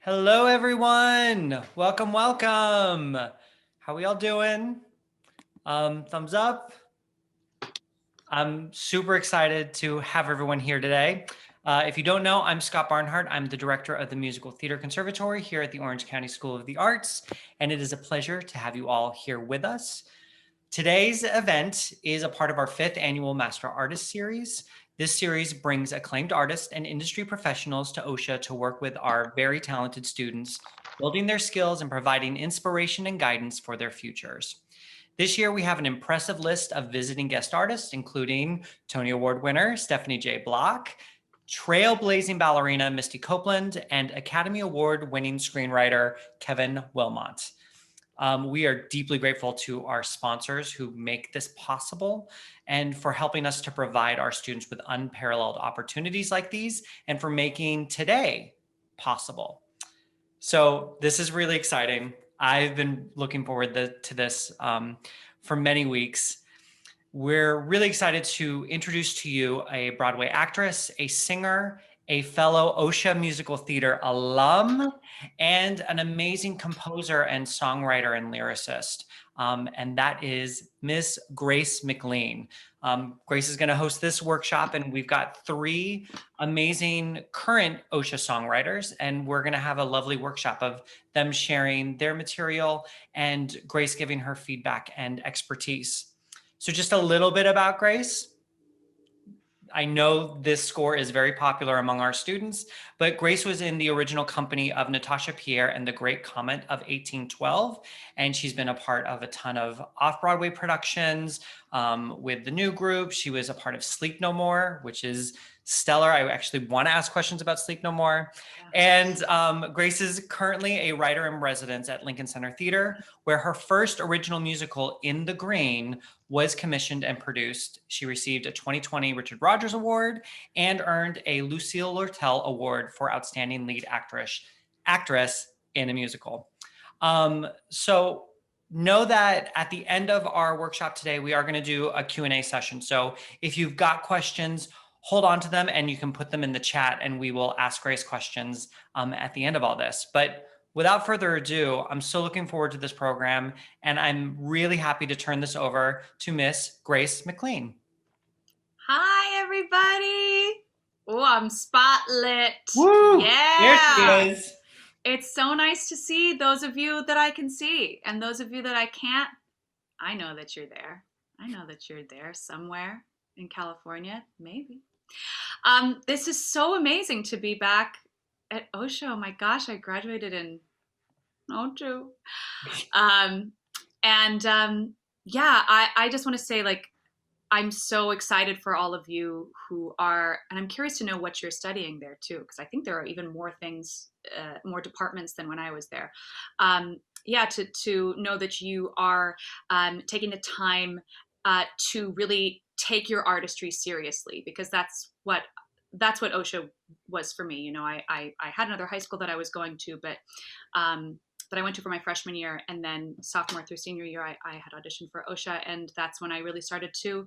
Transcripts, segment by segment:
Hello, everyone. Welcome, welcome. How we all doing? Thumbs up. I'm super excited to have everyone here today. If you don't know, I'm Scott Barnhart. I'm the director of the Musical Theater Conservatory here at the Orange County School of the Arts, and it is a pleasure to have you all here with us. Today's event is a part of our 5th annual Master Artist Series. This series brings acclaimed artists and industry professionals to OSHA to work with our very talented students, building their skills and providing inspiration and guidance for their futures. This year, we have an impressive list of visiting guest artists, including Tony Award winner Stephanie J. Block, trailblazing ballerina Misty Copeland, and Academy Award winning screenwriter Kevin Wilmot. We are deeply grateful to our sponsors who make this possible and for helping us to provide our students with unparalleled opportunities like these and for making today possible. So this is really exciting. I've been looking forward to this for many weeks. We're really excited to introduce to you a Broadway actress, a singer, a fellow OSHA musical theater alum, and an amazing composer and songwriter and lyricist. And that is Miss Grace McLean. Grace is going to host this workshop, and we've got 3 amazing current OSHA songwriters, and we're going to have a lovely workshop of them sharing their material and Grace giving her feedback and expertise. So just a little bit about Grace. I know this score is very popular among our students, but Grace was in the original company of Natasha Pierre and the Great Comet of 1812, and she's been a part of a ton of off-Broadway productions with the new group. She was a part of Sleep No More, which is stellar. I actually want to ask questions about Sleep No More. And Grace is currently a writer in residence at Lincoln Center Theater, where her first original musical, In the Green, was commissioned and produced. She received a 2020 Richard Rodgers Award and earned a Lucille Lortel Award for Outstanding Lead Actress in a Musical. So know that at the end of our workshop today, we are going to do a Q&A session. So if you've got questions, hold on to them and you can put them in the chat and we will ask Grace questions at the end of all this. But without further ado, I'm so looking forward to this program, and I'm really happy to turn this over to Miss Grace McLean. Hi, everybody. Oh, I'm spotlit. Woo! Yeah. There she is. It's so nice to see those of you that I can see, and those of you that I can't. I know that you're there. I know that you're there somewhere in California, maybe. This is so amazing to be back at OSHA. Oh my gosh, I graduated in '02. Yeah, I just want to say, like, I'm so excited for all of you who are, and I'm curious to know what you're studying there too, because I think there are even more things, more departments than when I was there. Yeah, to know that you are taking the time to really take your artistry seriously, because that's what OSHA was for me. You know, I had another high school that I was going to, but that I went to for my freshman year, and then sophomore through senior year, I had auditioned for OSHA, and that's when I really started to,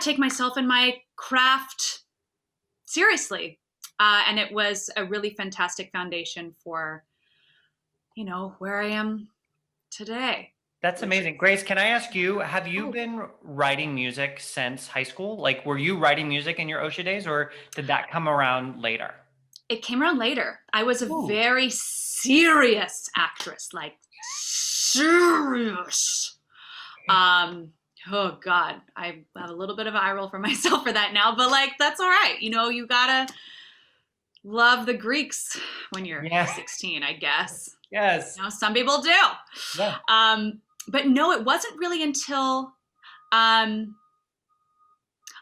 take myself and my craft seriously. And it was a really fantastic foundation for, where I am today. That's amazing. Grace, can I ask you, have you been writing music since high school? Like, were you writing music in your OSHA days, or did that come around later? It came around later. I was a very serious actress, like serious. Oh God, I have a little bit of eye roll for myself for that now, but like, that's all right. You gotta love the Greeks when you're 16, I guess. Yes. Some people do. Yeah. But no, it wasn't really until,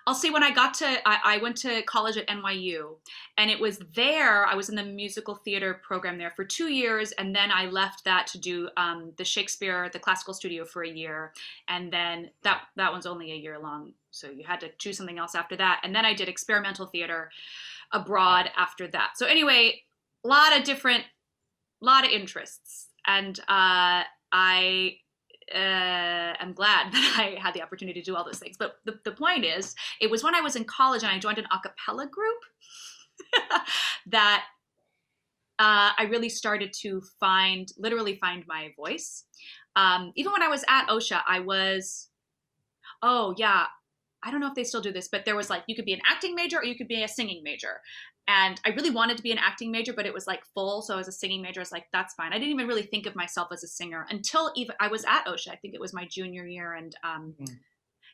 I'll say when I went to college at NYU, and it was there, I was in the musical theater program there for 2 years, and then I left that to do the classical studio for a year, and then that one's only a year long, so you had to choose something else after that, and then I did experimental theater abroad after that. So anyway, a lot of interests, and I'm glad that I had the opportunity to do all those things. But the point is, it was when I was in college and I joined an a cappella group that I really started to literally find my voice. Even when I was at OSHA, oh yeah, I don't know if they still do this, but there was like, you could be an acting major or you could be a singing major. And I really wanted to be an acting major, but it was like full. So I was a singing major. I was like, that's fine. I didn't even really think of myself as a singer until even I was at OSHA. I think it was my junior year. And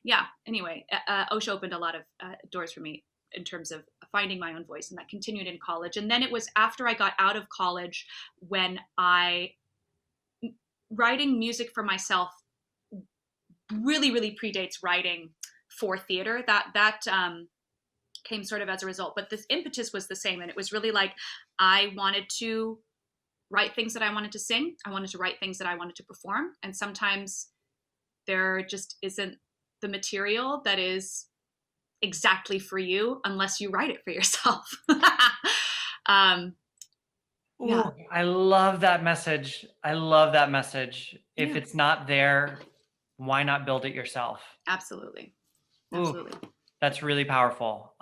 yeah, anyway, OSHA opened a lot of doors for me in terms of finding my own voice. And that continued in college. And then it was after I got out of college when writing music for myself really, really predates writing for theater. That came sort of as a result, but this impetus was the same. And it was really like, I wanted to write things that I wanted to sing. I wanted to write things that I wanted to perform. And sometimes there just isn't the material that is exactly for you unless you write it for yourself. Ooh, I love that message. I love that message. If it's not there, why not build it yourself? Absolutely. Ooh, that's really powerful.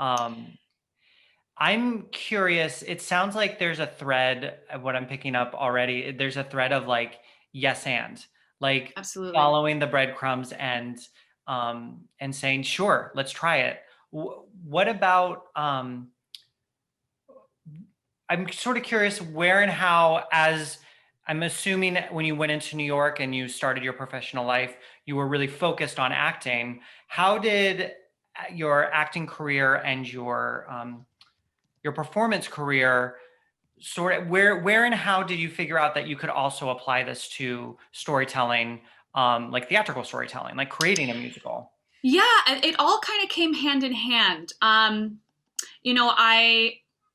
I'm curious. It sounds like there's a thread, what I'm picking up already. There's a thread of like, yes, and like following the breadcrumbs and saying, sure, let's try it. What about, I'm sort of curious where and how, as I'm assuming when you went into New York and you started your professional life, you were really focused on acting. How did your acting career and your performance career sort of, where and how did you figure out that you could also apply this to storytelling, like theatrical storytelling, like creating a musical? Yeah, it all kind of came hand in hand.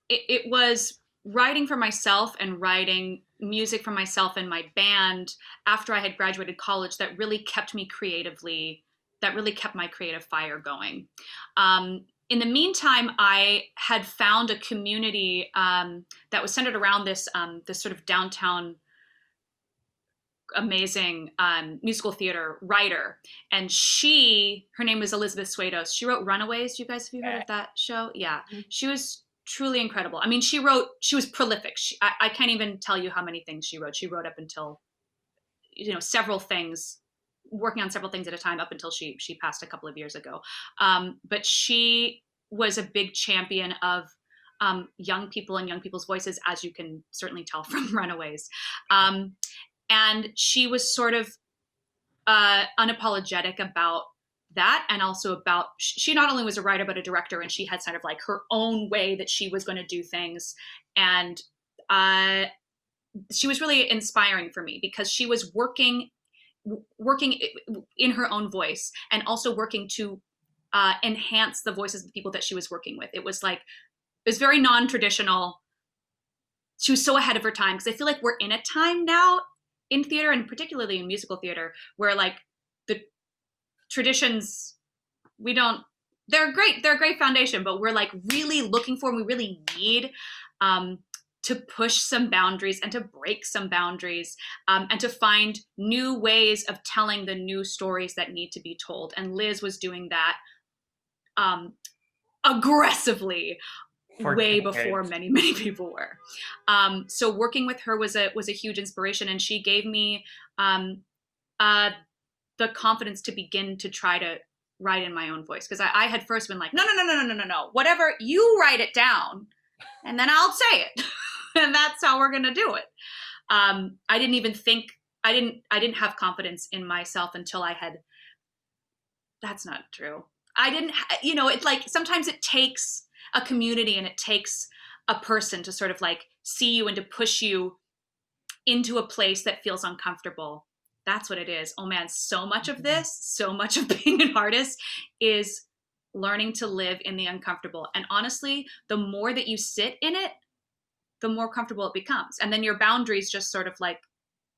It was writing for myself and writing music for myself and my band after I had graduated college that really kept my creative fire going. In the meantime, I had found a community that was centered around this sort of downtown amazing musical theater writer, and her name was Elizabeth Swados. She wrote Runaways. You guys, have you heard of that show? Yeah, she was truly incredible. I mean, she was prolific. I can't even tell you how many things she wrote. She wrote up until, several things, working on several things at a time up until she passed a couple of years ago. But she was a big champion of young people and young people's voices, as you can certainly tell from Runaways. And she was sort of unapologetic about that, and also about, she not only was a writer but a director, and she had sort of like her own way that she was going to do things. And she was really inspiring for me because she was working in her own voice and also working to enhance the voices of the people that she was working with. It was very non-traditional. She was so ahead of her time, because I feel like we're in a time now in theater, and particularly in musical theater, where like the traditions, they're a great foundation, but we're like really looking for, and we really need to push some boundaries and to break some boundaries, and to find new ways of telling the new stories that need to be told. And Liz was doing that aggressively way before many, many people were. So working with her was a huge inspiration, and she gave me the confidence to begin to try to write in my own voice. Because I had first been like, no, whatever, you write it down, and then I'll say it, and that's how we're gonna do it. I didn't have confidence in myself until I had. That's not true. I didn't. It's like sometimes it takes a community and it takes a person to sort of like see you and to push you into a place that feels uncomfortable. That's what it is. Oh man, so much of being an artist is learning to live in the uncomfortable. And honestly, the more that you sit in it, the more comfortable it becomes. And then your boundaries just sort of like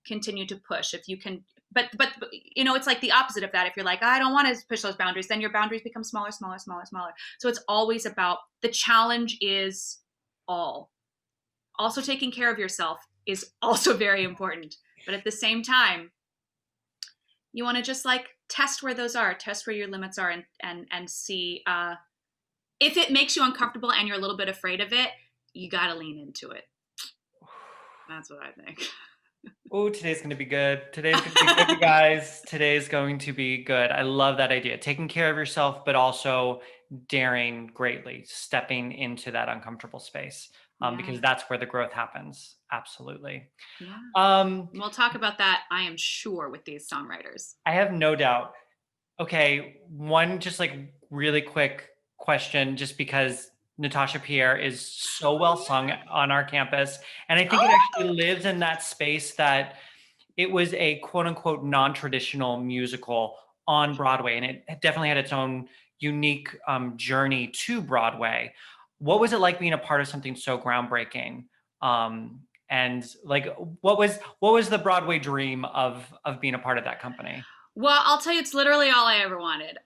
continue to push. If you can, but it's like the opposite of that. If you're like, I don't want to push those boundaries, then your boundaries become smaller. So it's always about, the challenge is also taking care of yourself is also very important. But at the same time, you want to just like test where your limits are, and see if it makes you uncomfortable and you're a little bit afraid of it, you got to lean into it. That's what I think. Oh, today's going to be good. Today's going to be good, you guys. Today's going to be good. I love that idea. Taking care of yourself, but also daring greatly, stepping into that uncomfortable space, Yeah. because that's where the growth happens. Absolutely. Yeah. Um, We'll talk about that, I am sure, with these songwriters. I have no doubt. Okay, one just like really quick question, just because Natasha Pierre is so Oh, well sung yeah. on our campus. And I think it Oh, actually lives in that space that it was a quote unquote non-traditional musical on Broadway, and it definitely had its own unique journey to Broadway. What was it like being a part of something so groundbreaking? And like, what was the Broadway dream of being a part of that company? well, I'll tell you, it's literally all I ever wanted.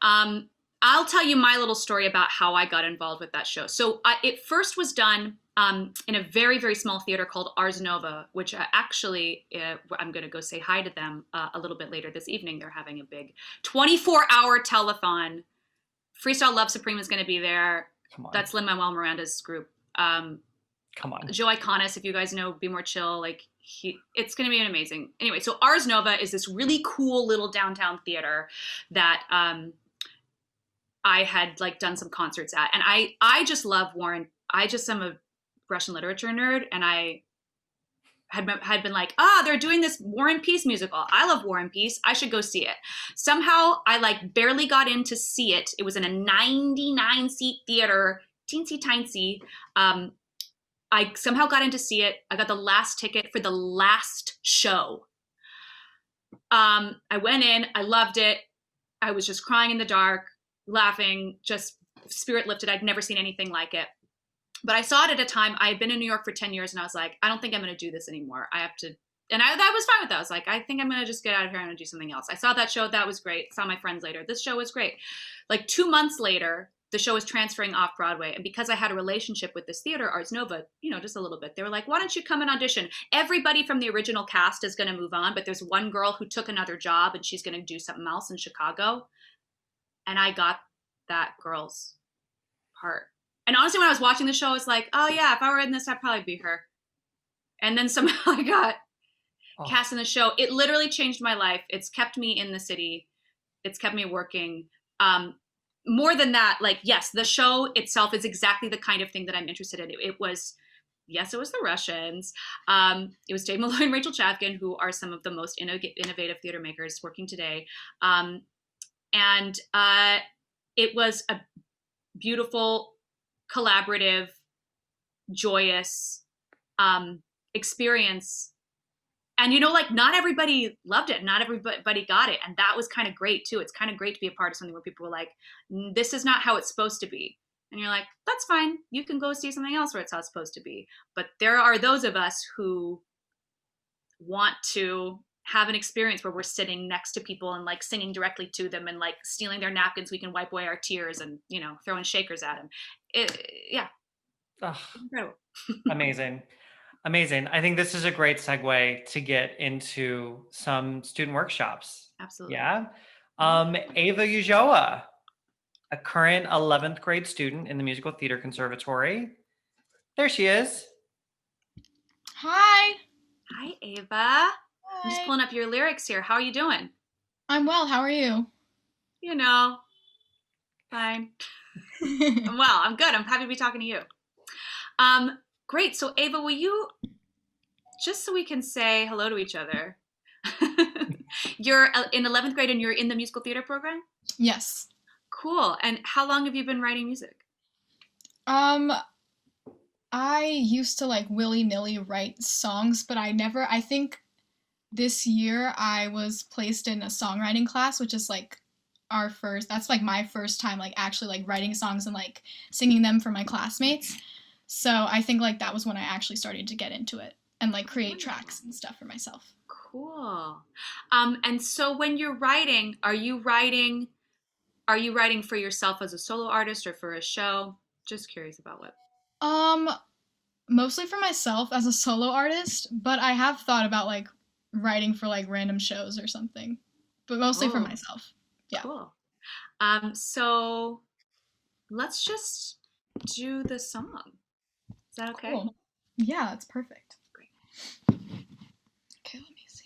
I'll tell you my little story about how I got involved with that show. So it first was done in a very, very small theater called Ars Nova, which actually I'm going to go say hi to them a little bit later this evening. They're having a big 24-hour telethon. Freestyle Love Supreme is going to be there. Come on, That's Lin-Manuel Miranda's group. come on. Joe Iconis, if you guys know Be More Chill, like it's going to be an amazing. Anyway, so Ars Nova is this really cool little downtown theater that I had like done some concerts at, and I just love Warren. I just am a Russian literature nerd, and I had been like, they're doing this War and Peace musical. I love War and Peace. I should go see it. Somehow I like barely got in to see it. It was in a 99 seat theater, teensy tiny. I somehow got in to see it. I got the last ticket for the last show. I went in. I loved it. I was just crying in the dark, laughing, just spirit lifted. I'd never seen anything like it. But I saw it at a time. I had been in New York for 10 years, and I was like, I don't think I'm going to do this anymore. I have to. And I was fine with that. I was like, I think I'm going to just get out of here and do something else. I saw that show. That was great. Saw my friends later. This show was great. Like 2 months later, the show was transferring off Broadway. And because I had a relationship with this theater, Ars Nova, just a little bit, they were like, why don't you come and audition? Everybody from the original cast is going to move on, but there's one girl who took another job and she's going to do something else in Chicago. And I got that girl's part. And honestly, when I was watching the show, I was like, oh yeah, if I were in this, I'd probably be her. And then somehow I got cast in the show. It literally changed my life. It's kept me in the city. It's kept me working. More than that, like, yes, the show itself is exactly the kind of thing that I'm interested in. It was, yes, it was the Russians. It was Dave Malloy and Rachel Chavkin, who are some of the most innovative theater makers working today. And it was a beautiful, collaborative, joyous experience. And like not everybody loved it, not everybody got it, and that was kind of great too. It's kind of great to be a part of something where people were like, this is not how it's supposed to be, and you're like, that's fine, you can go see something else where it's how it's supposed to be. But there are those of us who want to have an experience where we're sitting next to people and like singing directly to them and like stealing their napkins, we can wipe away our tears, and throwing shakers at them. Yeah. Ugh, Incredible. amazing. Amazing. I think this is a great segue to get into some student workshops. Absolutely. Yeah. Ava Ujoa, a current 11th grade student in the Musical Theater Conservatory. There she is. Hi. Hi, Ava. I'm just Hi. pulling up your lyrics here. How are you doing? I'm well. How are you? Fine. I'm well. I'm good. I'm happy to be talking to you. Great. So, Ava, will you, just so we can say hello to each other, you're in 11th grade and you're in the musical theater program? Yes. Cool. And how long have you been writing music? I used to like willy-nilly write songs, but I think this year I was placed in a songwriting class, which is like that's like my first time like actually like writing songs and like singing them for my classmates. So I think like that was when I actually started to get into it and like create tracks and stuff for myself. Cool. And so when you're writing, are you writing for yourself as a solo artist or for a show? Just curious about what. Mostly for myself as a solo artist, but I have thought about like writing for like random shows or something, but mostly for myself. Yeah. Cool. So let's just do the song. Is that okay? Cool. Yeah, that's perfect. Great. Okay, let me see.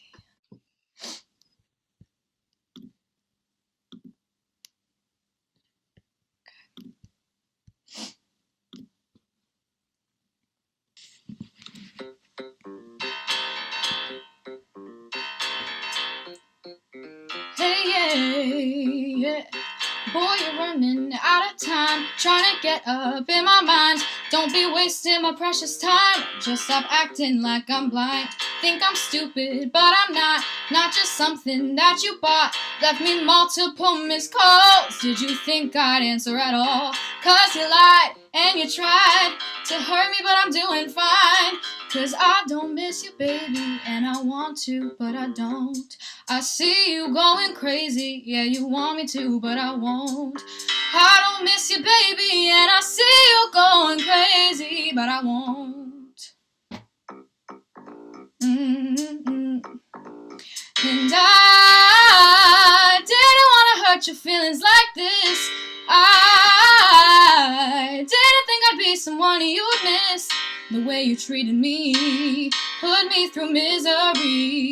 Hey, yeah. Boy, you're running out of time, trying to get up in my mind. Don't be wasting my precious time. Just stop acting like I'm blind. Think I'm stupid, but I'm not. Not just something that you bought. Left me multiple missed calls. Did you think I'd answer at all? 'Cause you lied and you tried to hurt me, but I'm doing fine. 'Cause I don't miss you, baby, and I want to, but I don't. I see you going crazy, yeah, you want me to, but I won't. I don't miss you, baby, and I see you going crazy, but I won't. Mm-hmm. And I didn't want to hurt your feelings like this. I didn't think I'd be someone you would miss. The way you treated me put me through misery.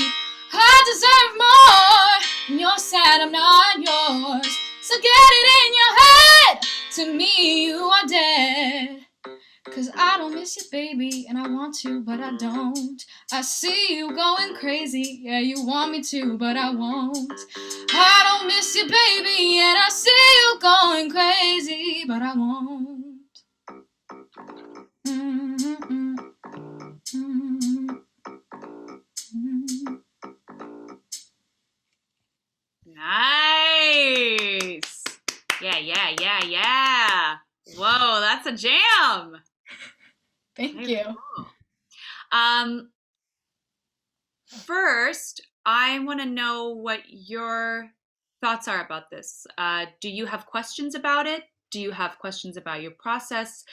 I deserve more, and you're sad I'm not yours. So get it in your head, to me you are dead. 'Cause I don't miss you, baby, and I want to, but I don't. I see you going crazy, yeah, you want me to, but I won't. I don't miss you, baby, and I see you going crazy, but I won't. Mm-hmm. Mm-hmm. Mm-hmm. Nice. Yeah. Whoa, that's a jam. Thank you. Cool. First, I want to know what your thoughts are about this. Do you have questions about it? Do you have questions about your process?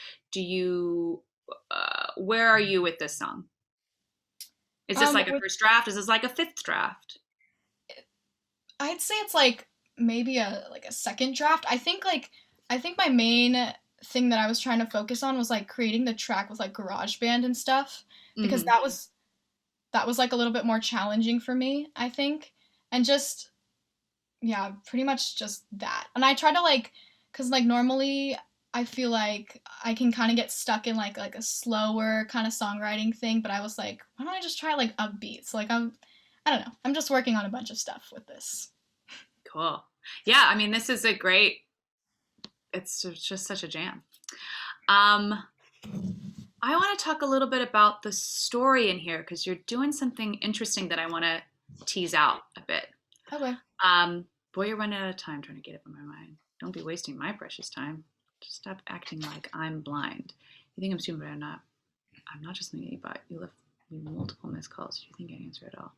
Where are you with this song? Is this like a first draft? Is this like a fifth draft? I'd say it's like maybe a second draft. I think my main thing that I was trying to focus on was like creating the track with like GarageBand and stuff, because that was like a little bit more challenging for me, I think. And just pretty much just that. And I try to cuz like normally I feel like I can kind of get stuck in like a slower kind of songwriting thing, but I was like, why don't I just try like upbeat? So like I don't know. I'm just working on a bunch of stuff with this. Cool. Yeah, I mean, this is it's just such a jam. I want to talk a little bit about the story in here because you're doing something interesting that I want to tease out a bit. Okay. Boy, you're running out of time trying to get up in my mind. Don't be wasting my precious time. Just stop acting like I'm blind. You think I'm stupid, but I'm not. I'm not just thinking about you left me multiple missed calls. Do you think I'd answer at all?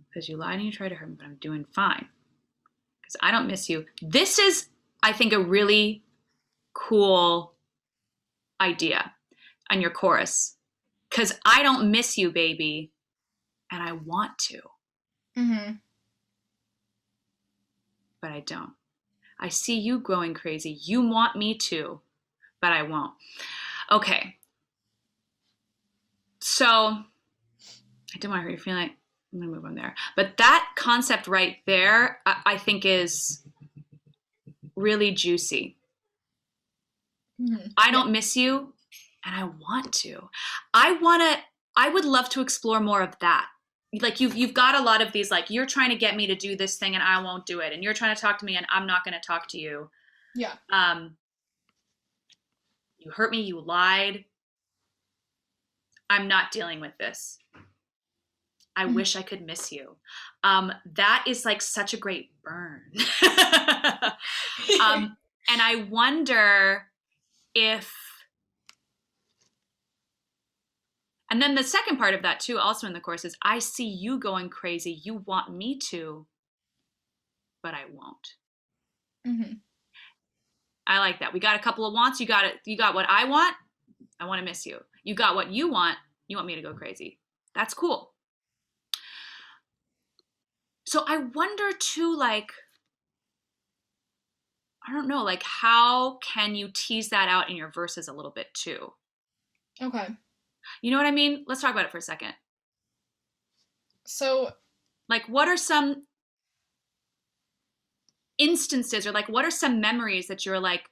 Because you lied and you tried to hurt me, but I'm doing fine. Because I don't miss you. This is, I think, a really cool idea on your chorus. Because I don't miss you, baby, and I want to. Mm-hmm. But I don't. I see you growing crazy. You want me to, but I won't. Okay. So, I didn't want to hurt your feeling. I'm going to move on there. But that concept right there, I think is really juicy. Mm-hmm. I don't miss you, and I want to. I would love to explore more of that. Like you've got a lot of these, like you're trying to get me to do this thing and I won't do it. And you're trying to talk to me and I'm not going to talk to you. Yeah. You hurt me. You lied. I'm not dealing with this. I wish I could miss you. That is like such a great burn. And I wonder if, and then the second part of that too, also in the chorus is, I see you going crazy. You want me to, but I won't. Mm-hmm. I like that. We got a couple of wants. You got it. You got what I want. I want to miss you. You got what you want. You want me to go crazy. That's cool. So I wonder too, like, I don't know, like how can you tease that out in your verses a little bit too? Okay. You know what I mean? Let's talk about it for a second. So, Like, what are some instances or like what are some memories that you're like,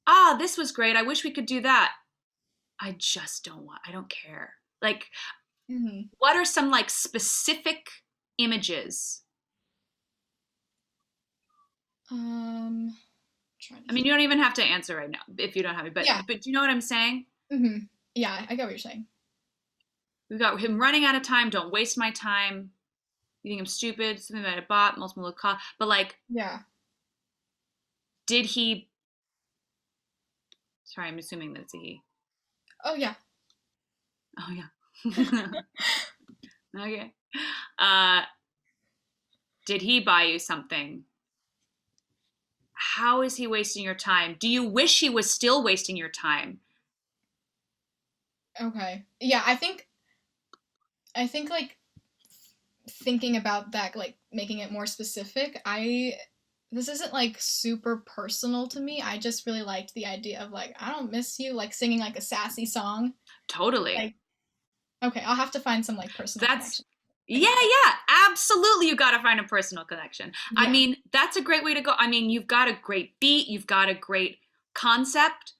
ah, this was great. I wish we could do that. I just don't want, I don't care. Like, mhm. what are some like specific images? Trying to I mean, think. you don't even have to answer right now if you don't have it, Yeah. but do you know what I'm saying? Yeah, I get what you're saying. We've got him running out of time. Don't waste my time. You think I'm stupid? Something that I bought, multiple call. But like, Yeah. did he? Sorry, I'm assuming that it's a he. Oh yeah. Oh yeah. Okay. Uh, did he buy you something? How is he wasting your time? Do you wish he was still wasting your time? Okay. Yeah, I think like thinking about that, like making it more specific, this isn't like super personal to me. I just really liked the idea of like, I don't miss you, like singing like a sassy song. Totally. Like, okay, I'll have to find some like personal That's connection. yeah, absolutely. You got to find a personal connection. I Yeah. mean, that's a great way to go. I mean, you've got a great beat, you've got a great concept.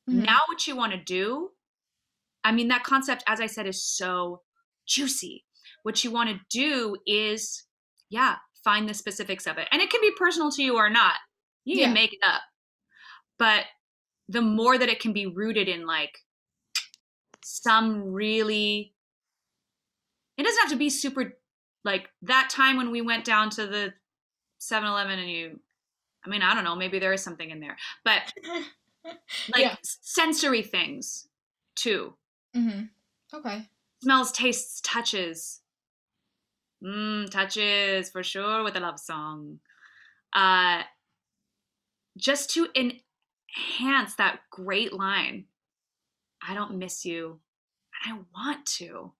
Mhm. Now, what you want to do, I mean, that concept, as I said, is so juicy. What you want to do is, yeah, find the specifics of it. And it can be personal to you or not. You can Yeah. make it up. But the more that it can be rooted in like some really, it doesn't have to be super like that time when we went down to the 7-Eleven and you, I mean, I don't know, maybe there is something in there, but like Yeah. sensory things too. Mhm. Okay. Smells, tastes, touches. Touches for sure with a love song. Uh, just to enhance that great line. I don't miss you, and I want to.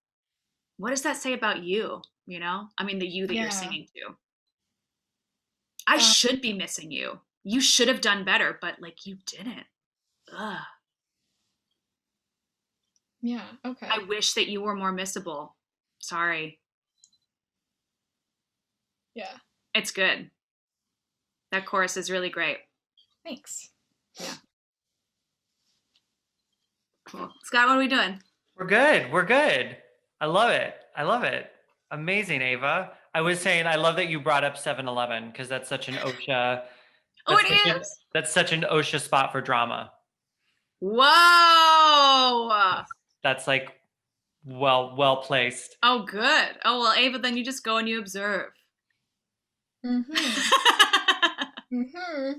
What does that say about you? You know, I mean, the you that you're Yeah. singing to. I Um, should be missing you. You should have done better, but like you didn't. Ugh. yeah. I Okay. wish that you were more missable. Sorry. Yeah. It's good. That chorus is really great. Thanks. Yeah. Cool. Scott, what are we doing? We're good. We're good. I love it. I love it. Amazing, Ava. I was saying I love that you brought up 7-Eleven because that's such an OSHA Oh, it is. that's such an OSHA spot for drama. Whoa. That's like well placed. Oh, good. Oh, well, Ava, then you just go and you observe. Mhm. Mhm.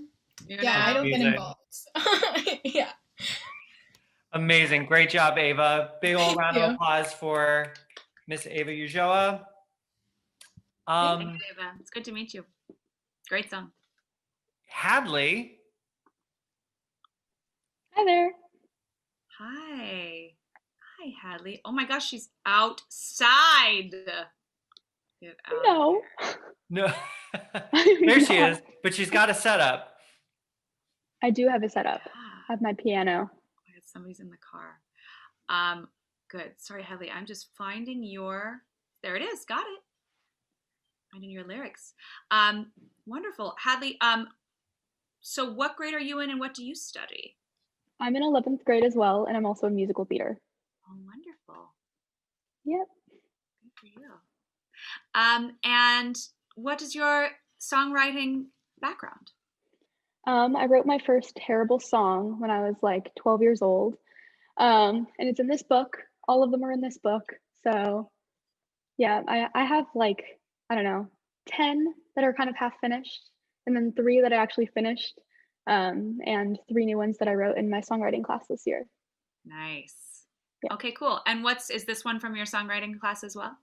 You Yeah, I know? don't get Amazing. involved. Yeah. Amazing. Great job, Ava. Big old Thank round of you. applause for Miss Ava Ujoa. Thank Um, you, Ava. It's good to meet you. Great song. Hadley. Hi there. Hi. Hi, Hadley. Oh my gosh, she's outside. Get out of No, here. No. I'm There she not. is, but she's got a setup. I do have a setup. Yeah. I have my piano. Oh, somebody's in the car. Good. Sorry, Hadley. I'm just finding your. There it is. Got it. Finding your lyrics. Wonderful, Hadley. So what grade are you in, and what do you study? I'm in 11th grade as well, and I'm also in musical theater. Oh, wonderful. Yep. Good for you. And what is your songwriting background? I wrote my first terrible song when I was like 12 years old. And it's in this book. All of them are in this book. So yeah, I have like, I don't know, 10 that are kind of half finished, and then 3 that I actually finished, and 3 new ones that I wrote in my songwriting class this year. Nice. Yeah. Okay, cool. And is this one from your songwriting class as well?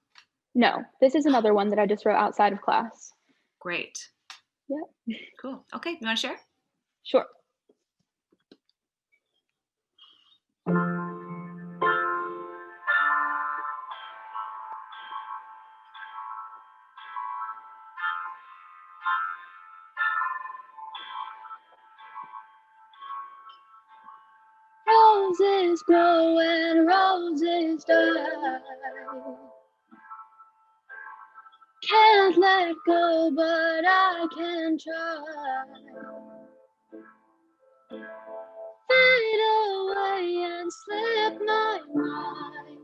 No, this is another one that I just wrote outside of class. Great. Yeah. Cool. Okay, you want to share? Sure. Roses Roses grow and roses die. Can't let go, but I can try. Fade away and slip my mind.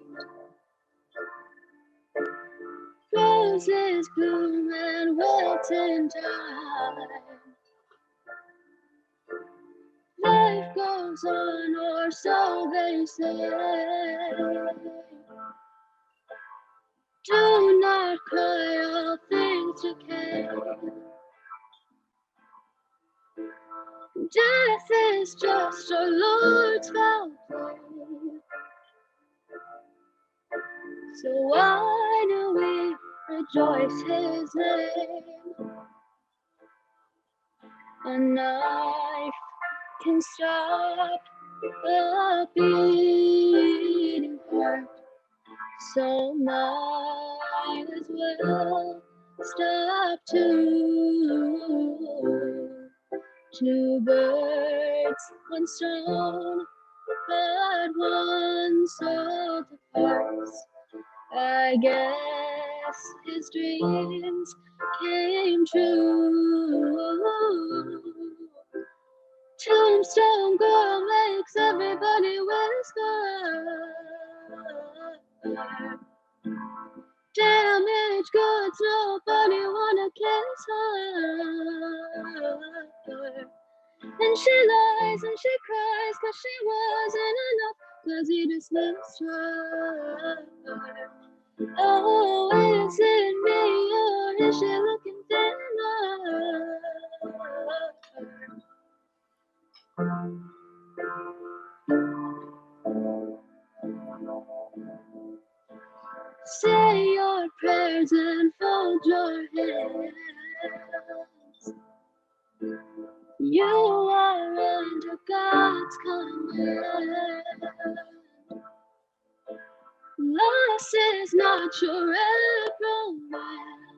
Roses bloom and wilt in time. Life goes on, or so they say. Do not cry, all things decay. Death is just a Lord's foul play. So why do we rejoice his name? A knife can stop a beating heart, so might as well stop too. Two birds, one stone, but one soul to parts. I guess his dreams came true. Tombstone girl makes everybody whisper. Damaged goods, nobody wanna kiss her. And she lies and she cries, 'cause she wasn't enough, 'cause he dismissed her. Oh, is it me, or is she looking thinner? Say your prayers and fold your hands. You are under God's command. Loss is not your reprimand.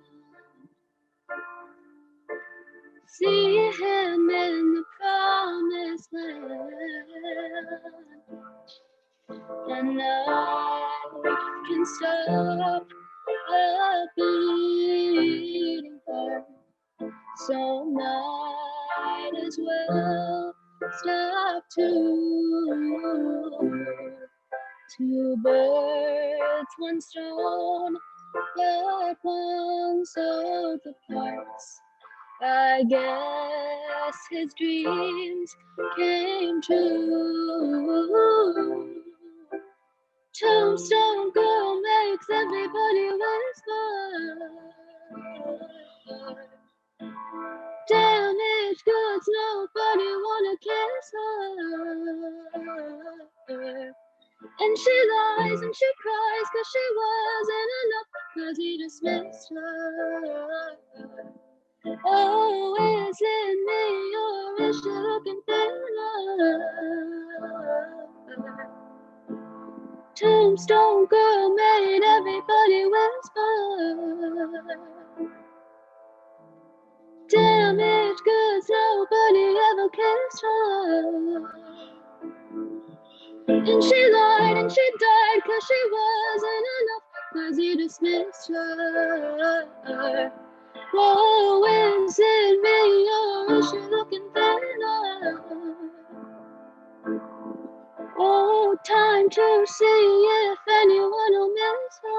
See him in the promised land. And life can stop a beating heart, so might as well stop too. Two birds, one stone, but one soul to parts. I guess his dreams came true. Tombstone girl makes everybody whisper. Damaged goods, nobody wanna kiss her. And she lies and she cries, 'cause she wasn't enough, 'cause he dismissed her. Oh, is it me, or is she looking thinner? Tombstone girl made everybody whisper. Damaged goods, nobody ever kissed her. And she lied and she died, 'cause she wasn't enough, 'cause he dismissed her. Oh, is it me, or is she looking thinner? Oh, time to see if anyone will miss her.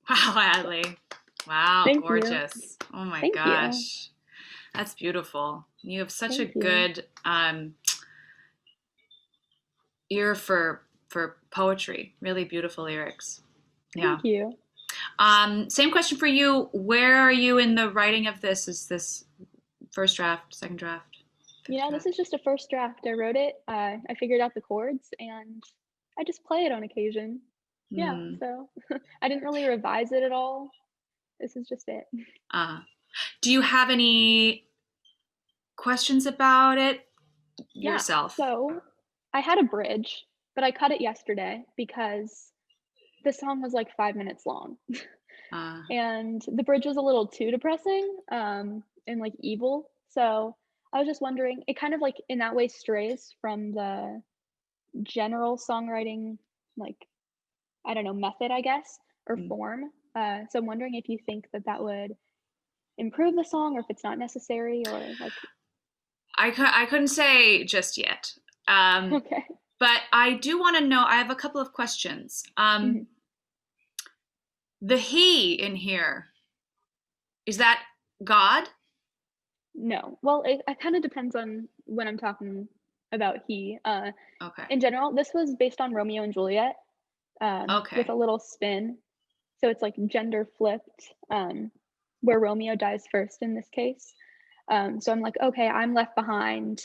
Wow, Adley. Wow, Thank you. gorgeous. Oh my Thank you. gosh. That's beautiful. You have such Thank a you. good ear for poetry. Really beautiful lyrics. Yeah. Thank you. Same question for you. Where are you in the writing of this? Is this first draft, second draft? You know, this is just a first draft. I wrote it. I figured out the chords, and I just play it on occasion. Yeah, so I didn't really revise it at all. This is just it. Do you have any questions about it yourself? So I had a bridge, but I cut it yesterday because the song was like 5 minutes long. And the bridge was a little too depressing. and like evil. So I was just wondering, it kind of like in that way strays from the general songwriting, like, I don't know, method, I guess, or Mm. form. So I'm wondering if you think that that would improve the song, or if it's not necessary, or like, I couldn't say just yet. Um, okay. but I do want to know, I have a couple of questions. Mhm. The he in here, is that God? No. Well, it kind of depends on when I'm talking about he. Okay. In general, this was based on Romeo and Juliet, with Okay. a little spin. So it's like gender flipped, where Romeo dies first in this case. So I'm like, okay, I'm left behind.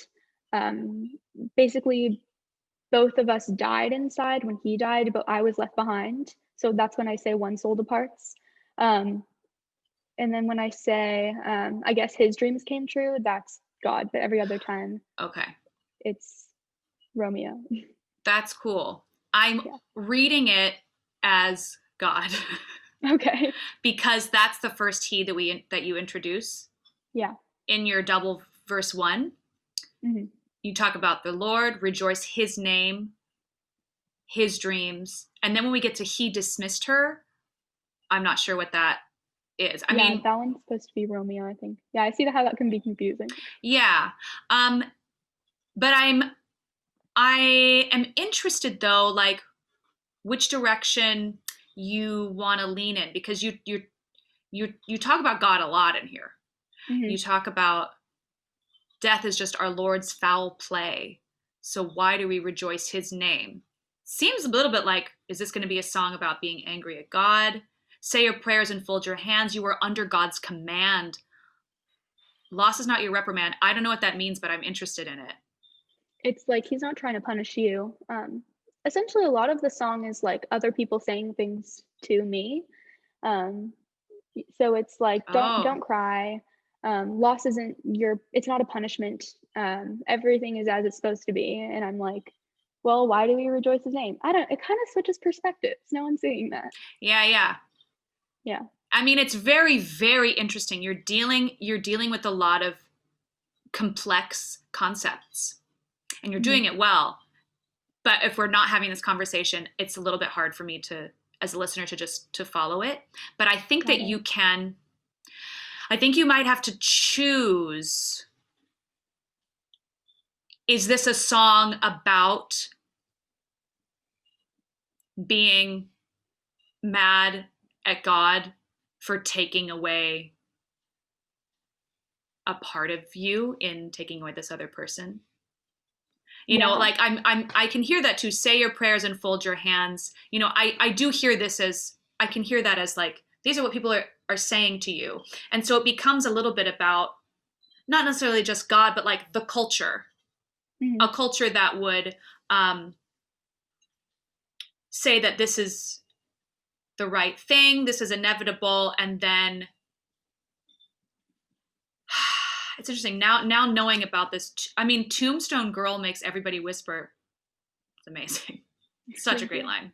Um, Basically, both of us died inside when he died, but I was left behind. So that's when I say one soul departs. Um, and then when I say, I guess his dreams came true, that's God. But every other time, Okay. it's Romeo. That's cool. I'm Yeah. reading it as God Okay. because that's the first he that you introduce Yeah. in your double verse 1. Hmm. You talk about the Lord, rejoice his name, his dreams. And then when we get to he dismissed her, I'm not sure what that is. I Yeah, mean, that one's supposed to be Romeo, I think. Yeah, I see how that can be confusing. yeah. But I am interested though, like which direction you want to lean in, because you talk about God a lot in here. Hmm. You talk about death is just our Lord's foul play. So why do we rejoice his name? Seems a little bit like, is this going to be a song about being angry at God? Say your prayers and fold your hands. You are under God's command. Loss is not your reprimand. I don't know what that means, but I'm interested in it. It's like he's not trying to punish you. Essentially, a lot of the song is like other people saying things to me. Um, so it's like, Oh, don't cry. Loss isn't your. It's not a punishment. Everything is as it's supposed to be. And I'm like, well, why do we rejoice his name? I don't. It kind of switches perspectives. No one's saying that. yeah. Yeah. I mean, it's very, very interesting. You're dealing with a lot of complex concepts, and you're Mhm. doing it well. But if we're not having this conversation, it's a little bit hard for me to, as a listener, to follow it. But I think Got that it. you can. I think you might have to choose. Is this a song about being mad at God for taking away a part of you in taking away this other person? You know, Yeah. like I can hear that too. Say your prayers and fold your hands. You know, I do hear this as, I can hear that as like, these are what people are saying to you. And so it becomes a little bit about not necessarily just God, but like the culture, Mhm. a culture that would say that this is the right thing, this is inevitable, and then it's interesting now knowing about this. I mean, Tombstone Girl makes everybody whisper. It's amazing. Such a Thank great you. line.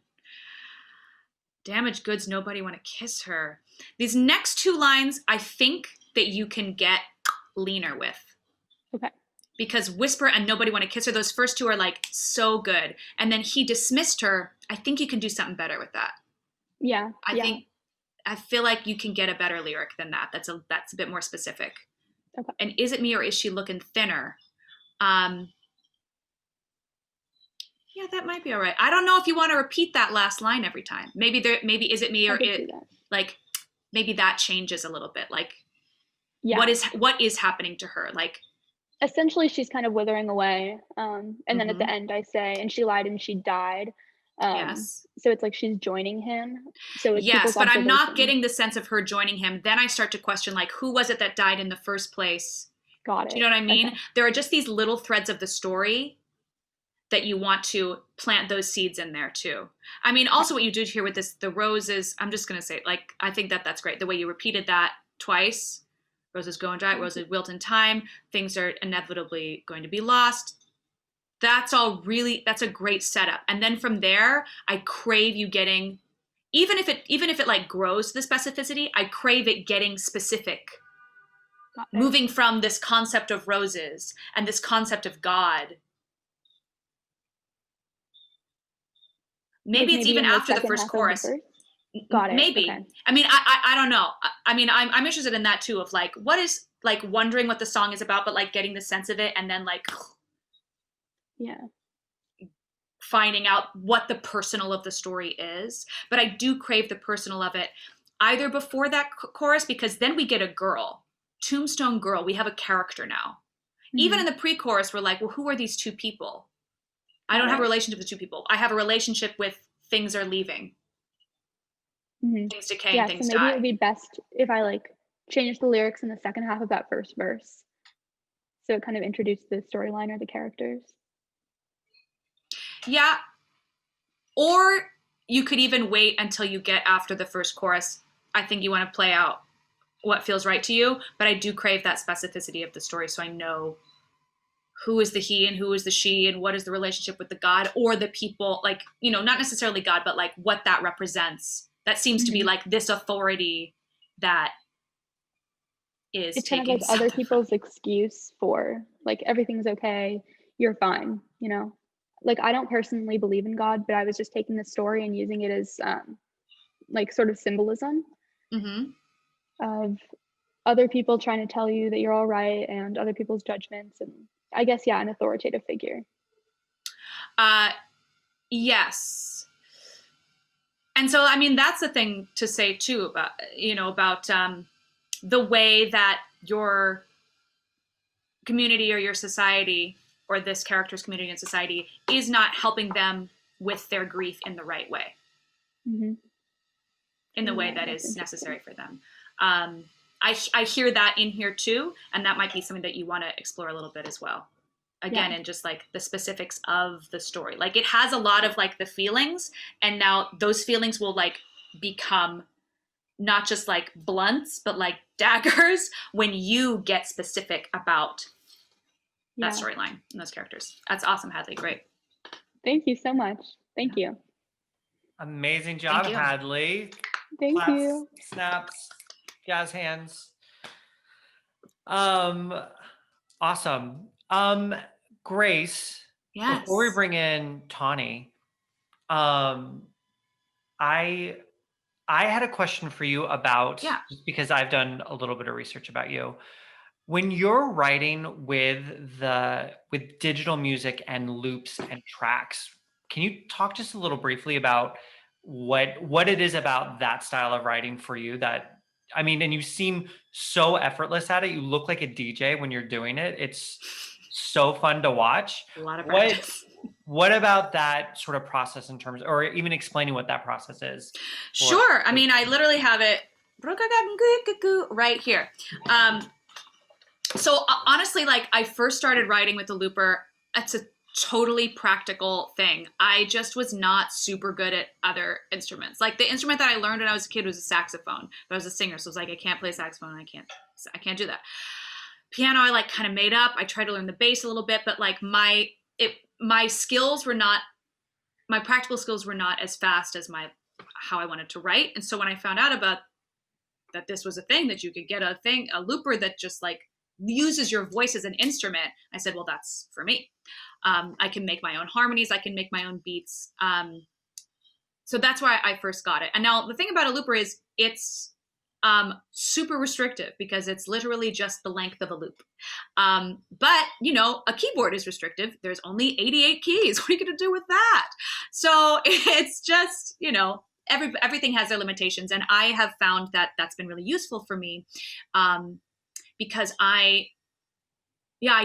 Damaged goods, nobody want to kiss her. These next two lines, I think that you can get leaner with. Okay. Because whisper and nobody want to kiss her, those first two are like so good. And then he dismissed her. I think you can do something better with that. Yeah. Yeah. I feel like you can get a better lyric than that. That's a bit more specific. Okay. And is it me or is she looking thinner? Yeah, that might be all right. I don't know if you want to repeat that last line every time. Maybe is it me, I or could it, see that. like maybe that changes a little bit. Like Yeah. what is happening to her? Like Essentially, she's kind of withering away. And then at the end, I say, and she lied and she died. Yes. So it's like she's joining him. So it's Yes, people's but I'm not observation. getting the sense of her joining him. Then I start to question, like, who was it that died in the first place? Got it. Do you know what I mean? Okay. There are just these little threads of the story that you want to plant those seeds in there too. I mean, also what you did here with this, the roses, I'm just going to say, like, I think that that's great. The way you repeated that twice, roses go and dry, roses wilt in time, things are inevitably going to be lost. That's a great setup. And then from there, I crave you getting, even if it like grows the specificity, I crave it getting specific Got it. moving from this concept of roses and this concept of God. Maybe Like, it's even in after the second first half of the chorus. verse? Got it. Maybe. Okay. I mean, I don't know. I mean, I'm interested in that too, of like, what is, like, wondering what the song is about, but like getting the sense of it, and then like Yeah. finding out what the personal of the story is. But I do crave the personal of it either before that chorus, because then we get a girl, Tombstone Girl. We have a character now. Even in the pre-chorus, we're like, well, who are these two people? I don't have a relationship with two people. I have a relationship with things are leaving, things decay, Yeah, and so things maybe die. it would be best if I like changed the lyrics in the second half of that first verse. So it kind of introduced the storyline or the characters. Yeah. Or you could even wait until you get after the first chorus. I think you want to play out what feels right to you, but I do crave that specificity of the story, so I know who is the he and who is the she, and what is the relationship with the God or the people, like, you know, not necessarily God, but like what that represents. That seems to be like this authority that is It's kind of taking like other something people's from excuse for like everything's okay, you're fine, you know? Like I don't personally believe in God, but I was just taking the story and using it as like sort of symbolism of other people trying to tell you that you're all right and other people's judgments, and I guess yeah, an authoritative figure. Yes. And so, I mean, that's the thing to say too about, you know, about the way that your community or your society or this character's community and society is not helping them with their grief in the right way, in the way that is necessary for them. I hear that in here too, and that might be something that you want to explore a little bit as well. Again, and just like the specifics of the story. Like it has a lot of like the feelings, and now those feelings will like become not just like blunts, but like daggers when you get specific about that storyline and those characters. That's awesome, Hadley. Great. Thank you so much. Thank you. Amazing job, Thank you. Hadley. Thank Claps, you. snaps, jazz hands. Awesome. Grace, Yes. before we bring in Tawny, I had a question for you about, just because I've done a little bit of research about you. When you're writing with digital music and loops and tracks, can you talk just a little briefly about what it is about that style of writing for you that, I mean, and you seem so effortless at it. You look like a DJ when you're doing it. It's so fun to watch. A lot of practice. What about that sort of process in terms, or even explaining what that process is? Sure. I mean, I literally have it right here. So honestly, like I first started writing with the looper. It's a totally practical thing. I just was not super good at other instruments. Like the instrument that I learned when I was a kid was a saxophone, but I was a singer. So I was like, I can't play saxophone. I can't do that. Piano, I like kind of made up. I tried to learn the bass a little bit, but like my skills were not, my practical skills were not as fast as how I wanted to write. And so when I found out about that this was a thing, that you could get a looper that just like uses your voice as an instrument, I said, well, that's for me. I can make my own harmonies. I can make my own beats. So that's why I first got it. And now the thing about a looper is it's super restrictive because it's literally just the length of a loop. But, you know, a keyboard is restrictive. There's only 88 keys. What are you going to do with that? So it's just, you know, everything has their limitations. And I have found that that's been really useful for me because I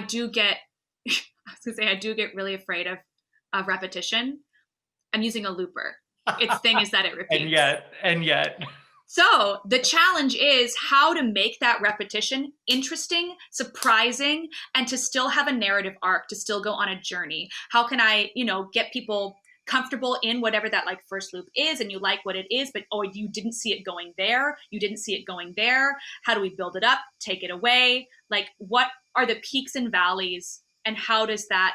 do get, I do get really afraid of repetition. I'm using a looper. Its thing is that it repeats. and yet. So the challenge is how to make that repetition interesting, surprising, and to still have a narrative arc, to still go on a journey. How can I, you know, get people comfortable in whatever that like first loop is, and you like what it is, but you didn't see it going there, you didn't see it going there. How do we build it up, take it away? Like what are the peaks and valleys, and how does that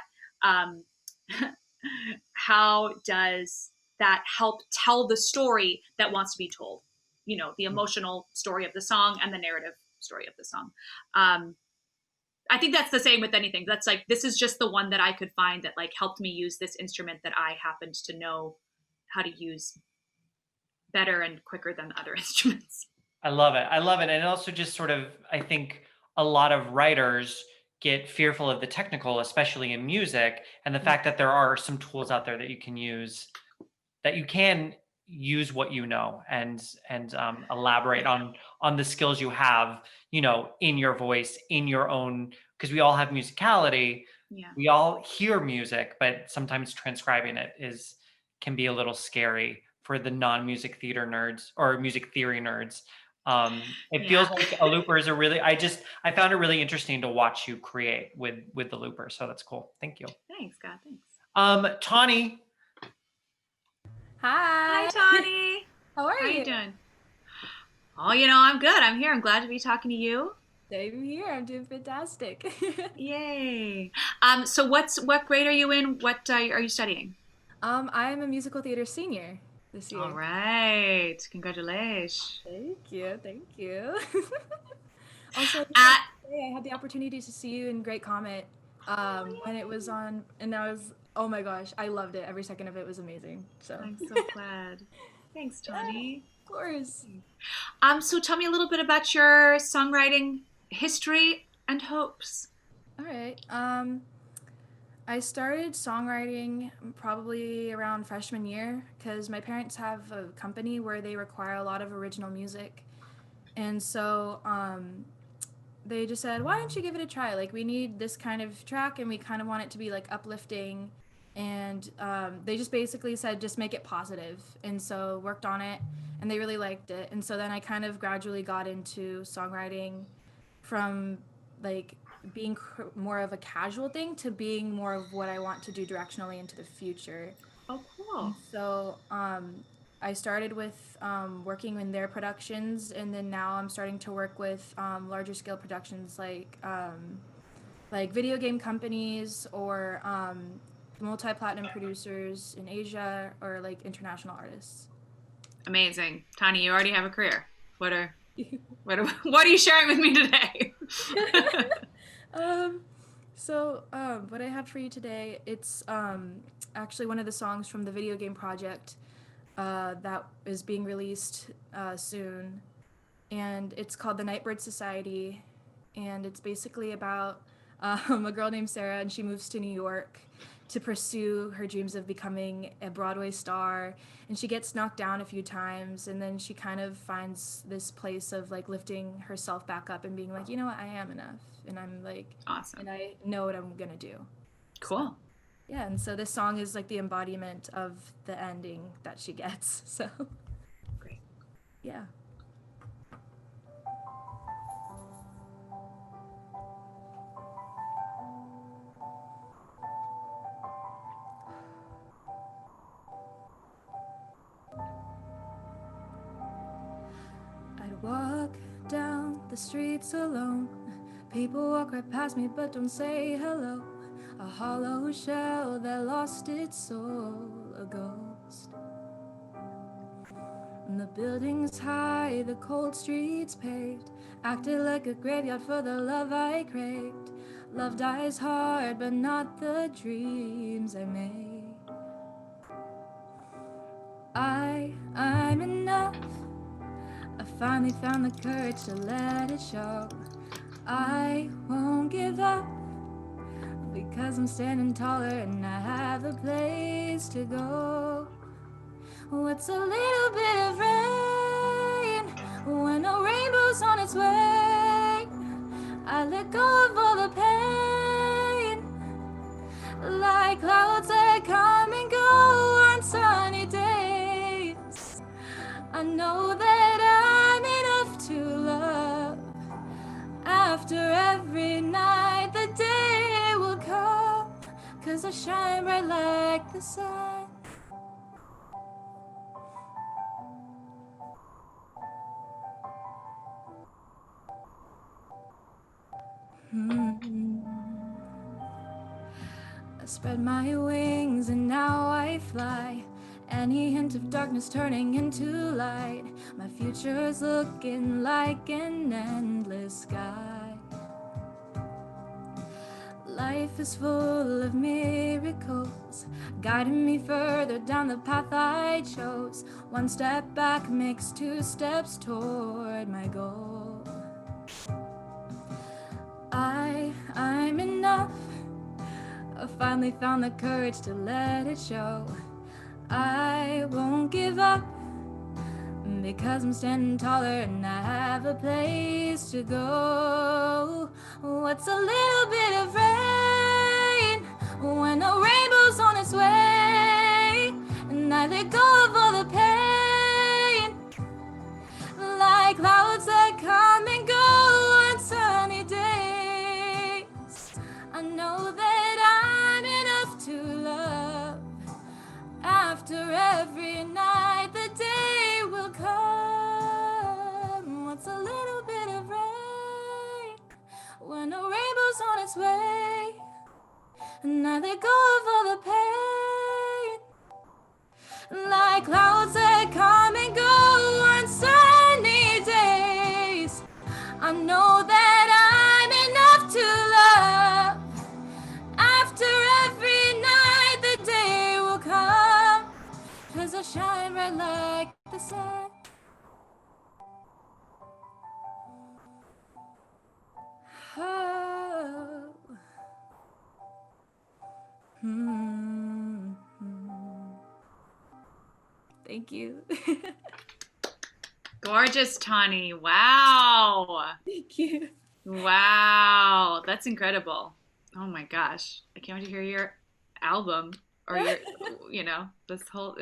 help tell the story that wants to be told? You know, the emotional story of the song and the narrative story of the song. I think that's the same with anything. That's like, this is just the one that I could find that like helped me use this instrument that I happened to know how to use better and quicker than other instruments. I love it. I love it. And also just sort of, I think a lot of writers get fearful of the technical, especially in music, and the fact that there are some tools out there that you can use, that you can use what you know and elaborate on the skills you have, you know, in your voice, in your own, because we all have musicality. Yeah. We all hear music, but sometimes transcribing it can be a little scary for the non-music theater nerds or music theory nerds. It feels like a looper is I found it really interesting to watch you create with the looper. So that's cool. Thank you. Thanks, God. Thanks. Tawny. Hi. Hi, Tawny. How are How you? you doing? Oh, you know, I'm good. I'm here. I'm glad to be talking to you. Same here. I'm doing fantastic. Yay. So what grade are you in? What are you studying? I am a musical theater senior this year. All right. Congratulations. Thank you. Thank you. Also, At I had the opportunity to see you in Great Comet when it was on, and oh my gosh, I loved it. Every second of it was amazing. So I'm so glad. Thanks, Tawny. of course. So tell me a little bit about your songwriting history and hopes. All right. I started songwriting probably around freshman year because my parents have a company where they require a lot of original music. And so they just said, why don't you give it a try? Like, we need this kind of track and we kind of want it to be like uplifting. And they just basically said, just make it positive. And so worked on it and they really liked it. And so then I kind of gradually got into songwriting from like being more of a casual thing to being more of what I want to do directionally into the future. Oh, cool. So I started with working in their productions, and then now I'm starting to work with larger scale productions like video game companies or multi-platinum producers in Asia or like international artists. Amazing. Tawny, you already have a career. What are you sharing with me today? What I have for you today, it's actually one of the songs from the video game project that is being released soon, and it's called The Nightbird Society, and it's basically about a girl named Sarah, and she moves to New York to pursue her dreams of becoming a Broadway star, and she gets knocked down a few times, and then she kind of finds this place of like lifting herself back up and being like, you know what, I am enough, and I'm like, awesome, and I know what I'm gonna do. Cool. So, yeah, and so this song is like the embodiment of the ending that she gets. So great. Yeah. I'd walk down the streets alone. People walk right past me but don't say hello. A hollow shell that lost its soul, a ghost. And the buildings high, the cold streets paved, acted like a graveyard for the love I craved. Love dies hard, but not the dreams I made. I'm enough. I finally found the courage to let it show. I won't give up, because I'm standing taller and I have a place to go. What's a little bit of rain when a rainbow's on its way? I let go of all the pain, like clouds that come and go on sunny days. I know that I'm enough to love. After every night, the day will come, 'cause I shine bright like the sun. I spread my wings and now I fly. Any hint of darkness turning into light. My future is looking like an endless sky. Life is full of miracles, guiding me further down the path I chose. One step back makes 2 steps toward my goal. I'm enough. I finally found the courage to let it show. I won't give up, because I'm standing taller and I have a place to go. What's a little bit of rain when a rainbow's on its way? And I let go of all the pain, like clouds that come and go on sunny days. I know that I'm enough to love. After every night, the day will come. What's a little bit of rain when a rainbow's on its way? And I let go of all the pain, like clouds that come and go on sunny days. I know that I'm enough to love. After every night, the day will come, 'cause I shine bright like the sun. Oh. Thank you. Gorgeous, Tawny. Wow. Thank you. Wow. That's incredible. Oh my gosh. I can't wait to hear your album or your, this whole,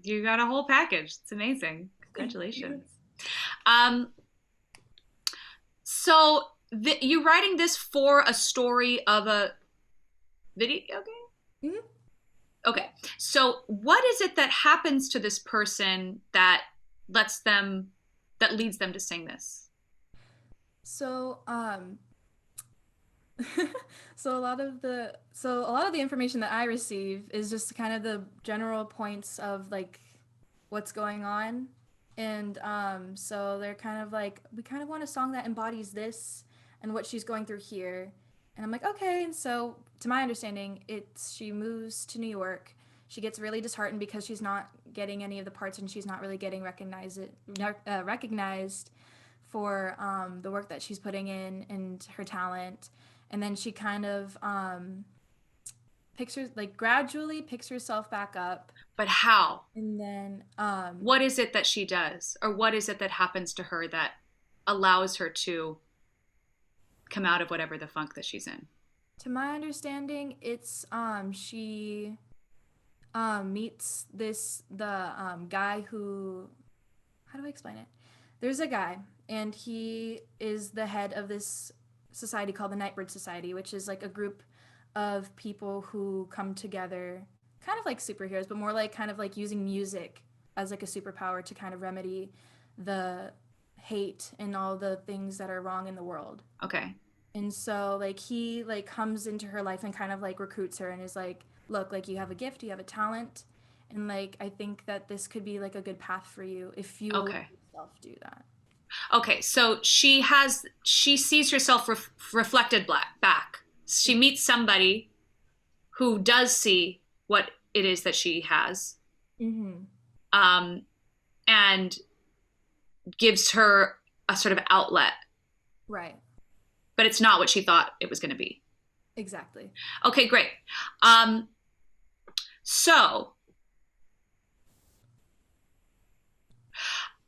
you got a whole package. It's amazing. Congratulations. So you writing this for a story of a video game? Mhm. Okay. So what is it that happens to this person that leads them to sing this? So, so a lot of the information that I receive is just kind of the general points of like what's going on. And so they're kind of like, we kind of want a song that embodies this and what she's going through here. And I'm like, okay. And so to my understanding, she moves to New York. She gets really disheartened because she's not getting any of the parts and she's not really getting recognized for the work that she's putting in and her talent. And then she kind of gradually picks herself back up. But how? And then what is it that she does, or what is it that happens to her that allows her to come out of whatever the funk that she's in? To my understanding, it's she meets the guy who, how do I explain it? There's a guy, and he is the head of this society called the Nightbird Society, which is like a group of people who come together, kind of like superheroes, but more like kind of like using music as like a superpower to kind of remedy the hate and all the things that are wrong in the world. Okay. And so like he like comes into her life and kind of like recruits her and is like, look, like you have a gift, you have a talent, and like I think that this could be like a good path for you if you let yourself do that. Okay, so she sees herself reflected back. She meets somebody who does see what it is that she has, and gives her a sort of outlet. Right. But it's not what she thought it was going to be. Exactly. Okay, great. So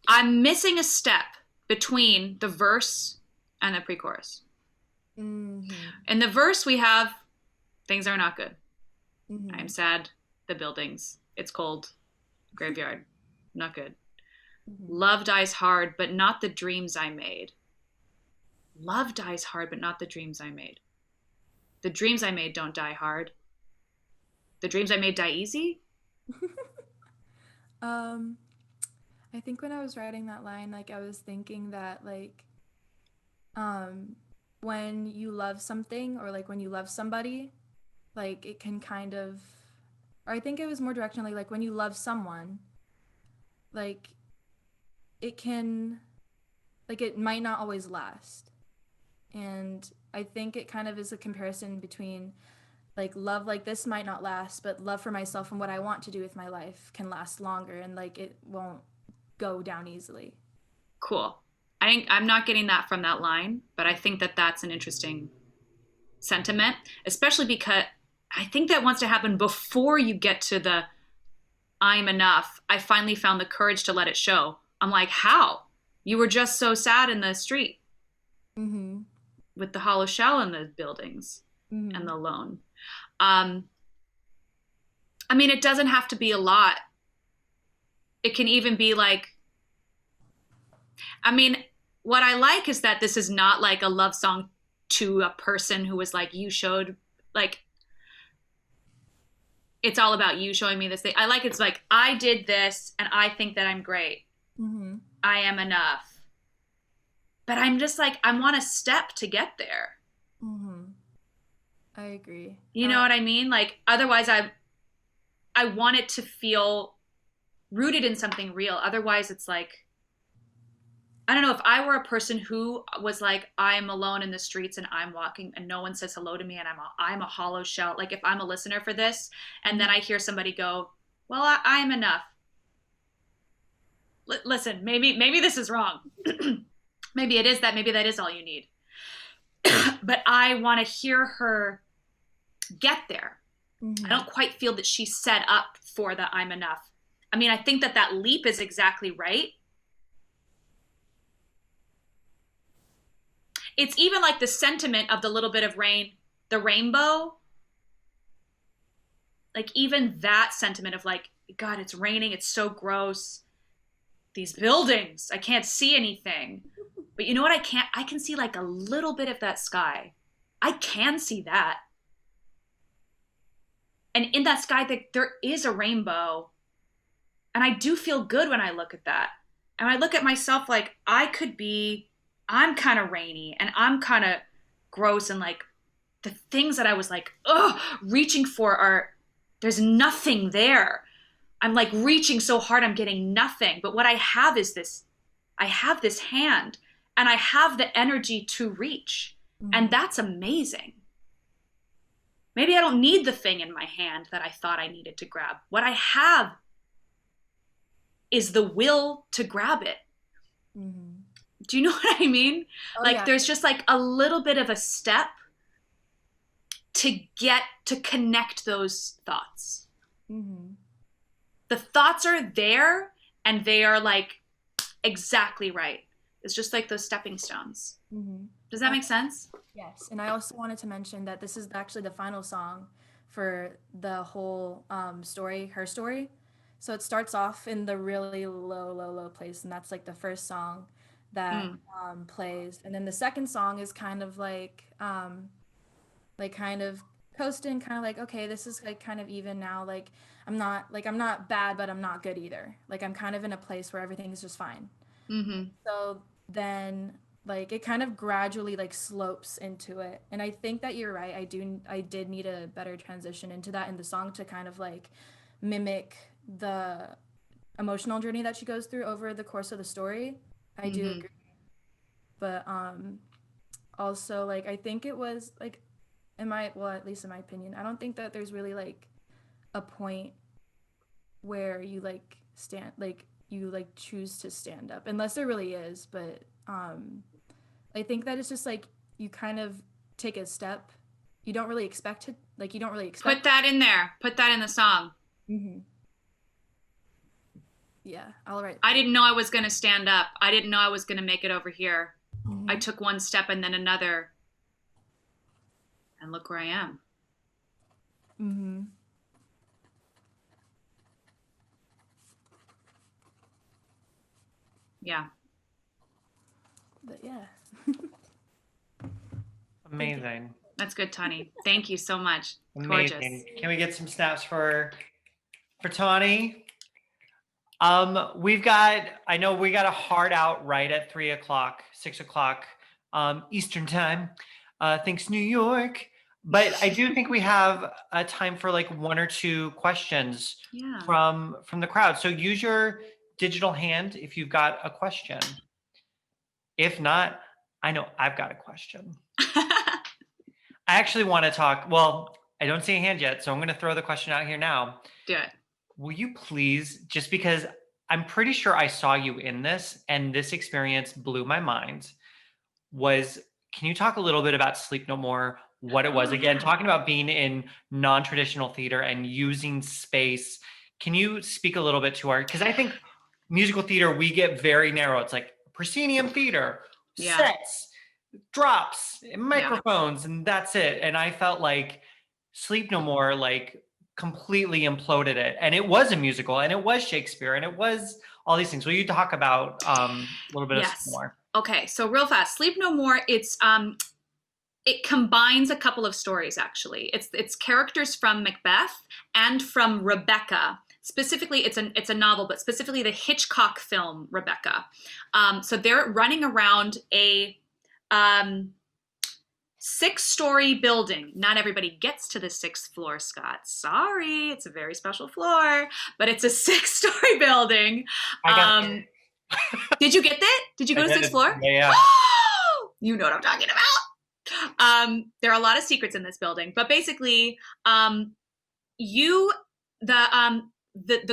I'm missing a step between the verse and the pre-chorus. Mm-hmm. In the verse we have, things are not good. Mm-hmm. I'm sad, the buildings, it's cold, graveyard, not good. Mm-hmm. Love dies hard, but not the dreams I made. Love dies hard, but not the dreams I made. The dreams I made don't die hard. The dreams I made die easy? I think when I was writing that line, like I was thinking that like when you love something or like when you love somebody, like it can kind of or I think it was more directionally like when you love someone, like it can, like it might not always last. And I think it kind of is a comparison between like love like this might not last, but love for myself and what I want to do with my life can last longer, and like it won't go down easily. Cool. I'm not getting that from that line, but I think that that's an interesting sentiment, especially because I think that wants to happen before you get to the I'm enough. I finally found the courage to let it show. I'm like, how? You were just so sad in the street Mm-hmm. with the hollow shell in the buildings Mm-hmm. and the alone. I mean, it doesn't have to be a lot. It can even be like, I mean, what I like is that this is not like a love song to a person who was like, you showed, like, it's all about you showing me this thing. I like it's like, I did this and I think that I'm great. Mm-hmm. I am enough. But I'm just like, I want a step to get there. Mm-hmm. I agree. You know what I mean? Like, otherwise I want it to feel rooted in something real. Otherwise it's like, I don't know, if I were a person who was like, I'm alone in the streets and I'm walking and no one says hello to me and I'm a hollow shell. Like if I'm a listener for this and then I hear somebody go, well, I'm enough. Listen, maybe this is wrong. Maybe it is that. Maybe that is all you need. But I want to hear her get there. Mm-hmm. I don't quite feel that she's set up for the I'm enough. I mean, I think that leap is exactly right. It's even like the sentiment of the little bit of rain, the rainbow. Like even that sentiment of like, God, it's raining. It's so gross. These buildings, I can't see anything. But you know what? I can see like a little bit of that sky. I can see that. And in that sky, there is a rainbow. And I do feel good when I look at that. And I look at myself like I'm kind of rainy and I'm kind of gross. And like the things that I was like, reaching for there's nothing there. I'm like reaching so hard, I'm getting nothing. But what I have is I have this hand and I have the energy to reach. Mm-hmm. And that's amazing. Maybe I don't need the thing in my hand that I thought I needed to grab. What I have is the will to grab it. Mm-hmm. Do you know what I mean? Oh, like, yeah. There's just like a little bit of a step to connect those thoughts. Mm-hmm. The thoughts are there and they are like exactly right. It's just like those stepping stones. Mm-hmm. Does that make sense? Yes. And I also wanted to mention that this is actually the final song for the whole story, her story. So it starts off in the really low place. And that's like the first song that plays. And then the second song is kind of like kind of coasting, kind of like, okay, this is like kind of even now. Like I'm not bad, but I'm not good either. Like I'm kind of in a place where everything is just fine. Mm-hmm. So then like it kind of gradually like slopes into it. And I think that you're right. I did need a better transition into that in the song to kind of like mimic the emotional journey that she goes through over the course of the story. I do agree. But also like I think it was like at least in my opinion, I don't think that there's really like a point where you like stand like you like choose to stand up, unless there really is. But I think that it's just like you kind of take a step. You don't really expect it. Like you don't really expect. Put that in there. Put that in the song. Mm-hmm. Yeah, all right. I didn't know I was going to stand up. I didn't know I was going to make it over here. Mm-hmm. I took one step and then another. And look where I am. Mm-hmm. Yeah. But yeah. Amazing. That's good, Tani. Thank you so much. Amazing. Gorgeous. Can we get some snaps for Tani? I know we got a hard out right at 6 o'clock Eastern time. Thanks, New York. But I do think we have a time for like one or two questions Yeah. from the crowd. So use your digital hand if you've got a question. If not, I know I've got a question. I actually want to talk. Well, I don't see a hand yet, so I'm going to throw the question out here now. Do it. Will you please, just because I'm pretty sure I saw you in this and this experience blew my mind, can you talk a little bit about Sleep No More, what it was? Again, talking about being in non-traditional theater and using space. Can you speak a little bit to because I think musical theater, we get very narrow. It's like proscenium theater, sets, drops, microphones, and that's it. And I felt like Sleep No More, like completely imploded it. And it was a musical and it was Shakespeare and it was all these things. Will you talk about a little bit of Sleep No More? Okay, so real fast, Sleep No More, it combines a couple of stories actually. It's characters from Macbeth and from Rebecca. Specifically, it's a novel, but specifically the Hitchcock film Rebecca. So they're running around a 6-story building. Not everybody gets to the 6th floor, Scott. Sorry, it's a very special floor, but it's a 6-story building. Did you get that? Did you go to 6th floor? Yeah. You know what I'm talking about. There are a lot of secrets in this building, but basically, the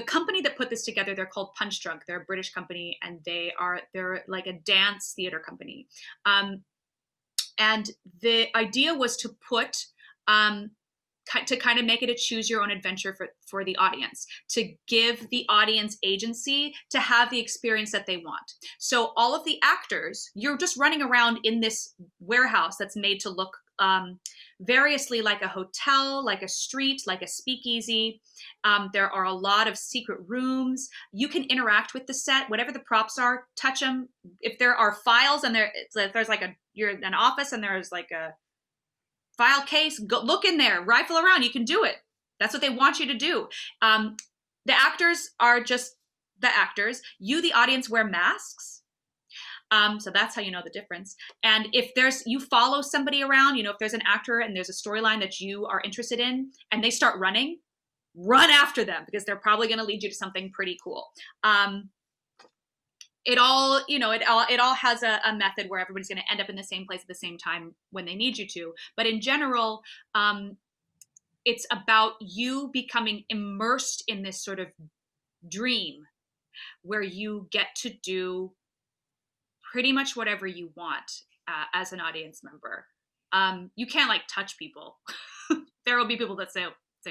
company that put this together, they're called Punch Drunk. They're a British company, and they're like a dance theater company. And the idea was to put to kind of make it a choose your own adventure for the audience, to give the audience agency to have the experience that they want. So all of the actors, you're just running around in this warehouse that's made to look variously like a hotel, like a street, like a speakeasy. There are a lot of secret rooms. You can interact with the set, whatever the props are, touch them. If there are files and there's like you're in an office and there's like a file case, go look in there, rifle around, you can do it. That's what they want you to do. The actors are just the actors. You, the audience, wear masks. So that's how you know the difference. And if you follow somebody around, if there's an actor and there's a storyline that you are interested in and they start running, run after them because they're probably going to lead you to something pretty cool. It all has a method where everybody's going to end up in the same place at the same time when they need you to. But in general, it's about you becoming immersed in this sort of dream where you get to do pretty much whatever you want as an audience member. You can't like touch people. There will be people that say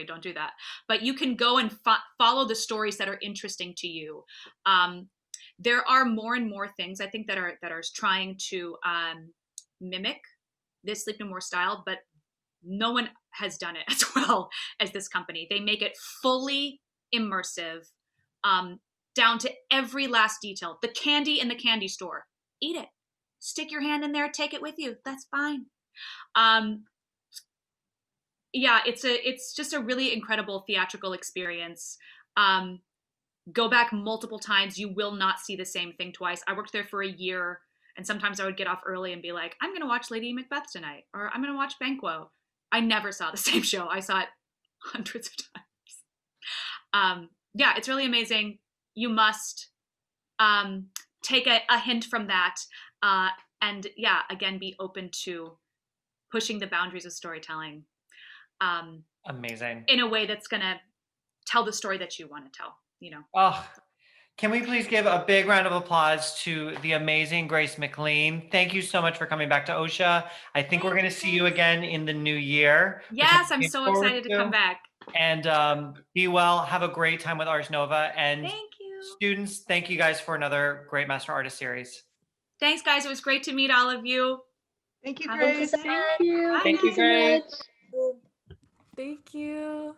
don't do that. But you can go and follow the stories that are interesting to you. There are more and more things I think that are trying to mimic this Sleep No More style, but no one has done it as well as this company. They make it fully immersive, down to every last detail. The candy in the candy store, eat it. Stick your hand in there, take it with you. That's fine. Yeah, it's just a really incredible theatrical experience. Go back multiple times. You will not see the same thing twice. I worked there for a year, and sometimes I would get off early and be like, I'm going to watch Lady Macbeth tonight, or I'm going to watch Banquo. I never saw the same show. I saw it hundreds of times. Yeah, it's really amazing. You must take a hint from that. And yeah, again, be open to pushing the boundaries of storytelling. Amazing. In a way that's going to tell the story that you want to tell. Oh, can we please give a big round of applause to the amazing Grace McLean? Thank you so much for coming back to OSHA. I think we're going to see you again in the new year. Yes, I'm so excited to come back. And be well. Have a great time with Ars Nova. And thank you. Students, thank you guys for another great Master Artist series. Thanks, guys. It was great to meet all of you. Thank you, Grace. Thank you. Thank you, Grace. Thank you.